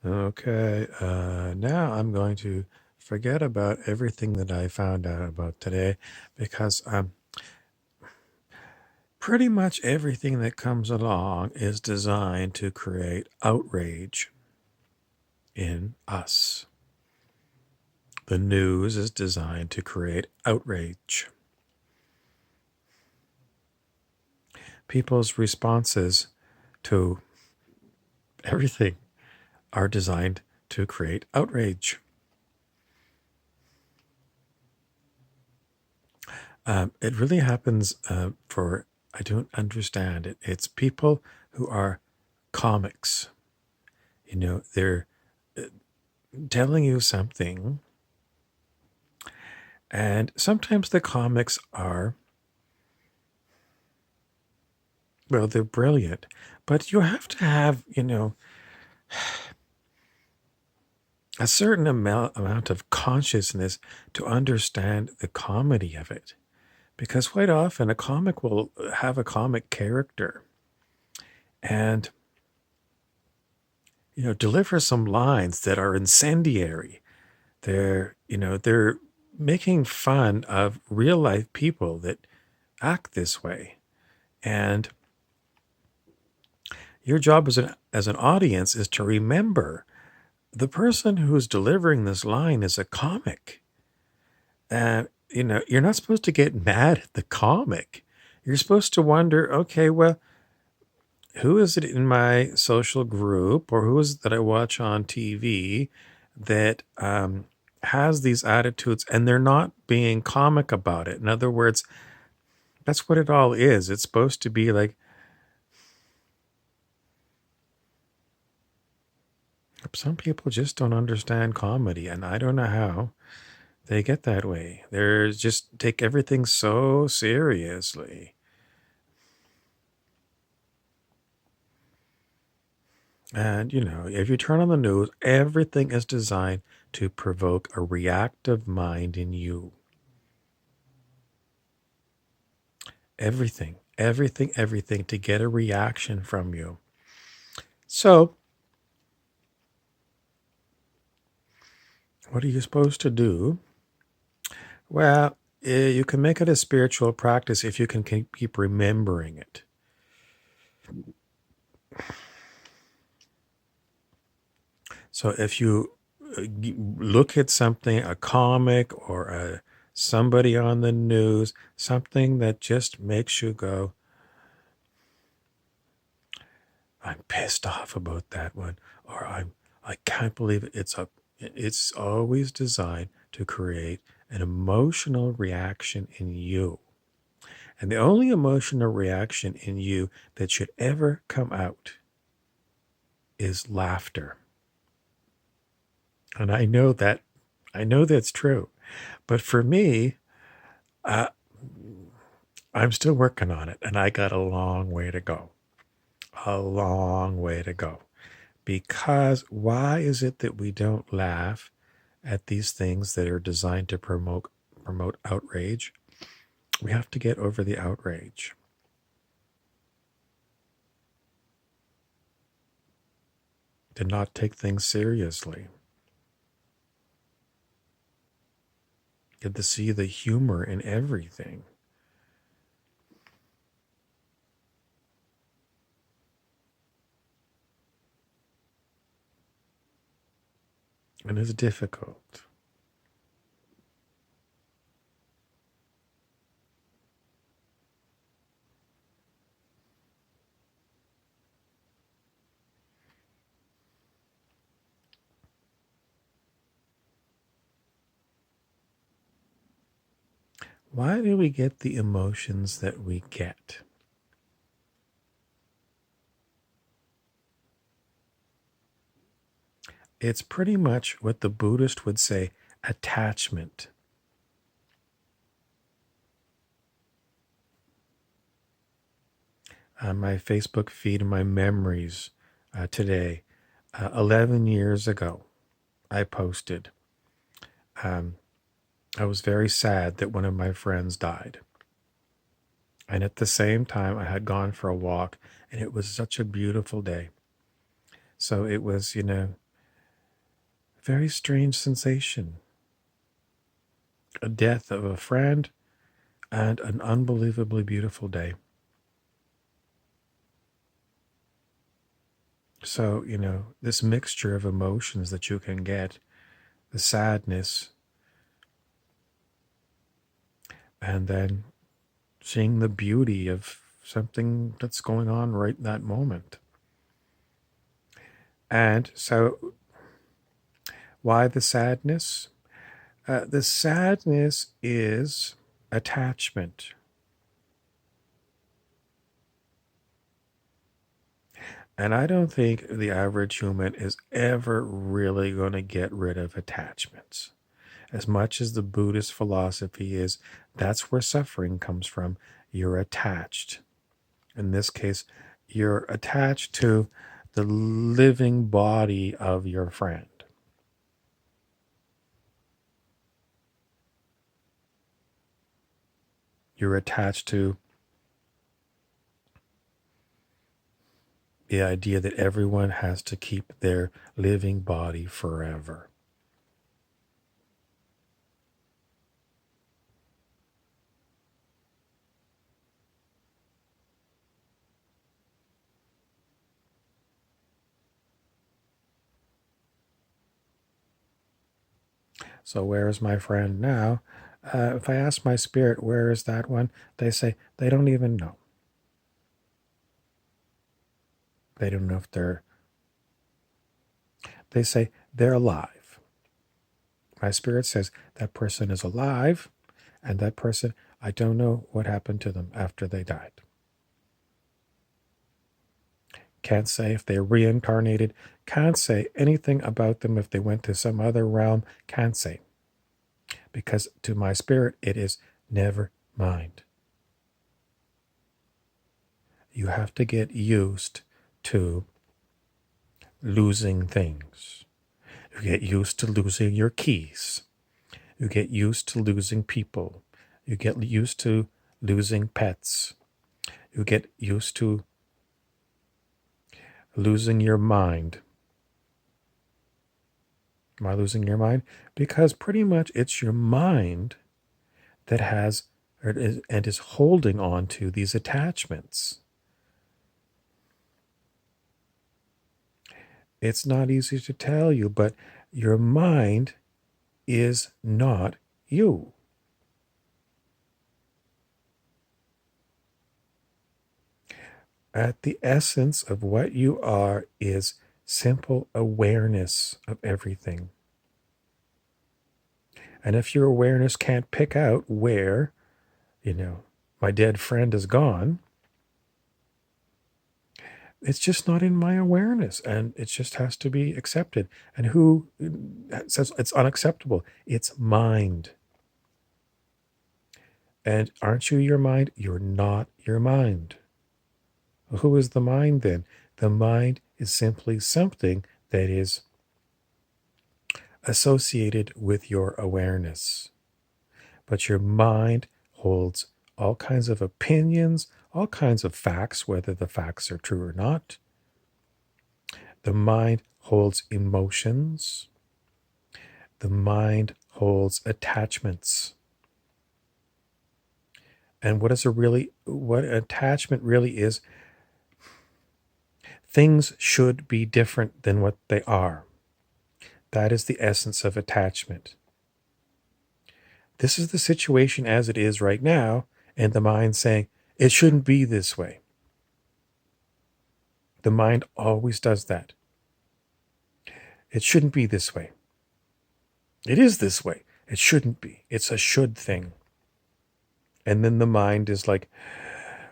Okay, now I'm going to forget about everything that I found out about today because pretty much everything that comes along is designed to create outrage in us. The news is designed to create outrage. People's responses to everything are designed to create outrage. It really happens I don't understand it. It's people who are comics. They're telling you something, and sometimes the comics are, well, they're brilliant, but you have to have, a certain amount of consciousness to understand the comedy of it. Because quite often a comic will have a comic character and, deliver some lines that are incendiary. They're making fun of real life people that act this way. And your job as an audience is to remember the person who's delivering this line is a comic. And you're not supposed to get mad at the comic. You're supposed to wonder, okay, well, who is it in my social group or who is it that I watch on TV that has these attitudes and they're not being comic about it? In other words, that's what it all is. It's supposed to be like, some people just don't understand comedy, and I don't know how they get that way. They're just take everything so seriously. And, if you turn on the news, everything is designed to provoke a reactive mind in you. Everything to get a reaction from you. So, what are you supposed to do? Well, you can make it a spiritual practice if you can keep remembering it. So, if you look at something, a comic or somebody on the news, something that just makes you go, I'm pissed off about that one, or I can't believe it. It's always designed to create an emotional reaction in you. And the only emotional reaction in you that should ever come out is laughter. And I know that's true. But for me, uh, I'm still working on it and I got a long way to go. A long way to go. Because why is it that we don't laugh at these things that are designed to promote outrage? We have to get over the outrage. To not take things seriously. Get to see the humor in everything. And it's difficult. Why do we get the emotions that we get? It's pretty much what the Buddhist would say attachment. On my Facebook feed, my memories today, 11 years ago, I posted. Um, I was very sad that one of my friends died. And at the same time, I had gone for a walk, and it was such a beautiful day. So it was, Very strange sensation. A death of a friend and an unbelievably beautiful day. So, this mixture of emotions that you can get, the sadness, and then seeing the beauty of something that's going on right in that moment. And so, why the sadness? The sadness is attachment. And I don't think the average human is ever really going to get rid of attachments. As much as the Buddhist philosophy is, that's where suffering comes from. You're attached. In this case, you're attached to the living body of your friend. You're attached to the idea that everyone has to keep their living body forever. So where is my friend now? If I ask my spirit, where is that one? They say they don't even know. They don't know if they say they're alive. My spirit says that person is alive, and that person, I don't know what happened to them after they died. Can't say if they reincarnated. Can't say anything about them if they went to some other realm. Can't say. Because to my spirit, it is never mind. You have to get used to losing things. You get used to losing your keys. You get used to losing people. You get used to losing pets. You get used to losing your mind. Am I losing your mind? Because pretty much it's your mind that has and is holding on to these attachments. It's not easy to tell you, but your mind is not you. At the essence of what you are is simple awareness of everything. And if your awareness can't pick out where, my dead friend is gone, it's just not in my awareness, and it just has to be accepted. And who says it's unacceptable? It's mind. And aren't you your mind? You're not your mind. Who is the mind then? The mind is simply something that is associated with your awareness. But your mind holds all kinds of opinions, all kinds of facts, whether the facts are true or not. The mind holds emotions. The mind holds attachments. And what attachment really is, things should be different than what they are. That is the essence of attachment. This is the situation as it is right now, and the mind saying, it shouldn't be this way. The mind always does that. It shouldn't be this way. It is this way. It shouldn't be. It's a should thing. And then the mind is like,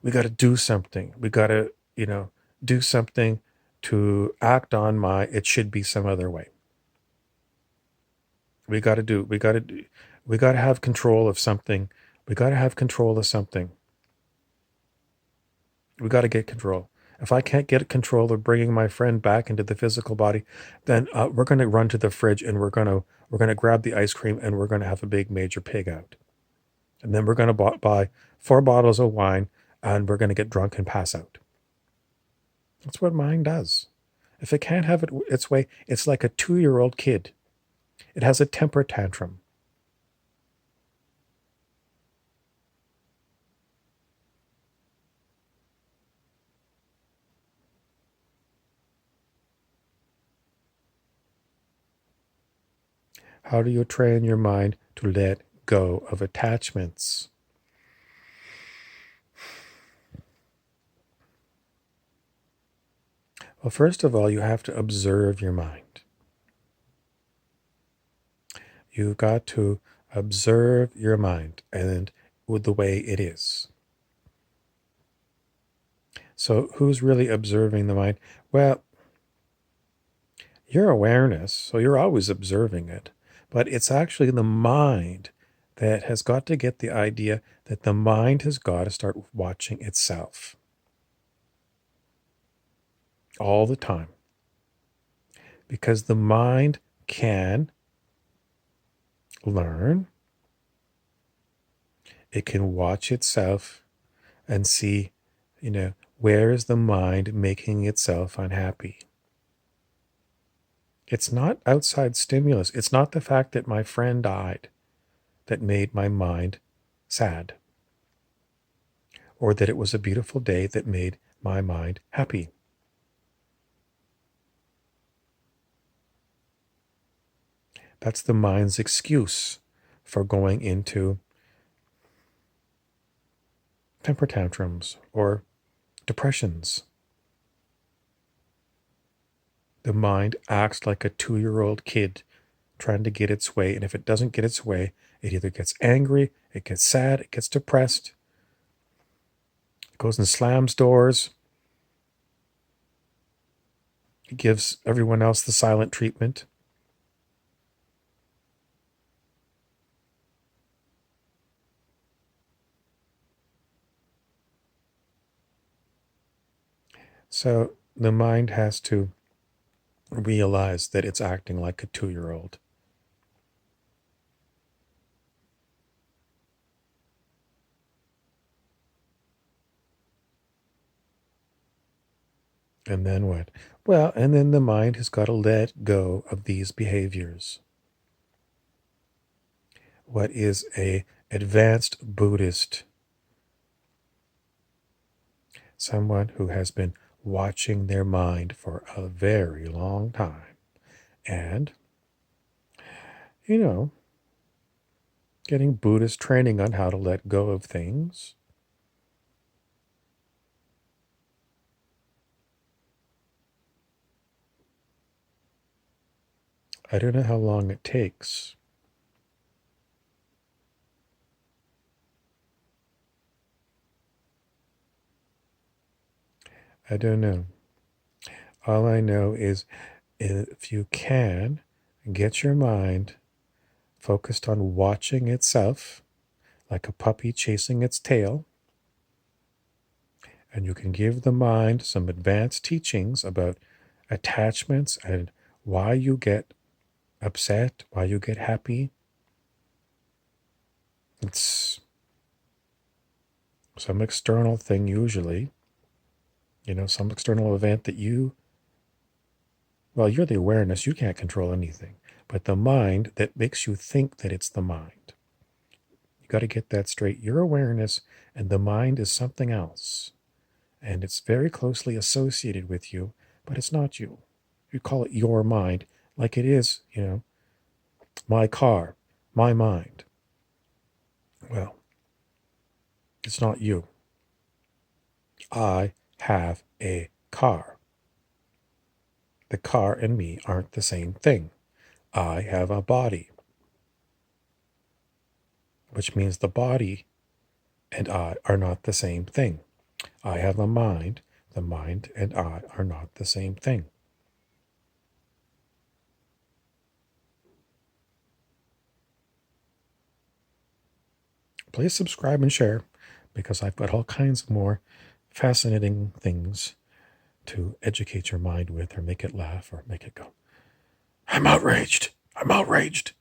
we got to do something. We got to, do something to act on it should be some other way. We got to have control of something. We got to have control of something. We got to get control. If I can't get control of bringing my friend back into the physical body, then we're going to run to the fridge and we're going to grab the ice cream and we're going to have a big major pig out. And then we're going to buy 4 bottles of wine and we're going to get drunk and pass out. That's what mind does. If it can't have its way, it's like a 2-year-old kid. It has a temper tantrum. How do you train your mind to let go of attachments? Well, first of all, you have to observe your mind. You've got to observe your mind and with the way it is. So who's really observing the mind? Well, your awareness, so you're always observing it, but it's actually the mind that has got to get the idea that the mind has got to start watching itself all the time. Because the mind can learn, it can watch itself and see, where is the mind making itself unhappy? It's not outside stimulus. It's not the fact that my friend died that made my mind sad, or that it was a beautiful day that made my mind happy. That's the mind's excuse for going into temper tantrums or depressions. The mind acts like a 2-year-old kid trying to get its way, and if it doesn't get its way, it either gets angry, it gets sad, it gets depressed, it goes and slams doors, it gives everyone else the silent treatment. So the mind has to realize that it's acting like a 2-year-old. And then what? Well, and then the mind has got to let go of these behaviors. What is a advanced Buddhist? Someone who has been watching their mind for a very long time. And, getting Buddhist training on how to let go of things. I don't know how long it takes. I don't know. All I know is if you can get your mind focused on watching itself like a puppy chasing its tail, and you can give the mind some advanced teachings about attachments and why you get upset, why you get happy. It's some external thing usually, some external event that you're the awareness, you can't control anything, but the mind that makes you think that it's the mind. You got to get that straight. Your awareness and the mind is something else, and it's very closely associated with you, but it's not you. You call it your mind like it is, my car, my mind. Well, it's not you. I have a car. The car and me aren't the same thing. I have a body, which means the body and I are not the same thing. I have a mind. The mind and I are not the same thing. Please subscribe and share, because I've got all kinds of more fascinating things to educate your mind with, or make it laugh, or make it go, I'm outraged. I'm outraged.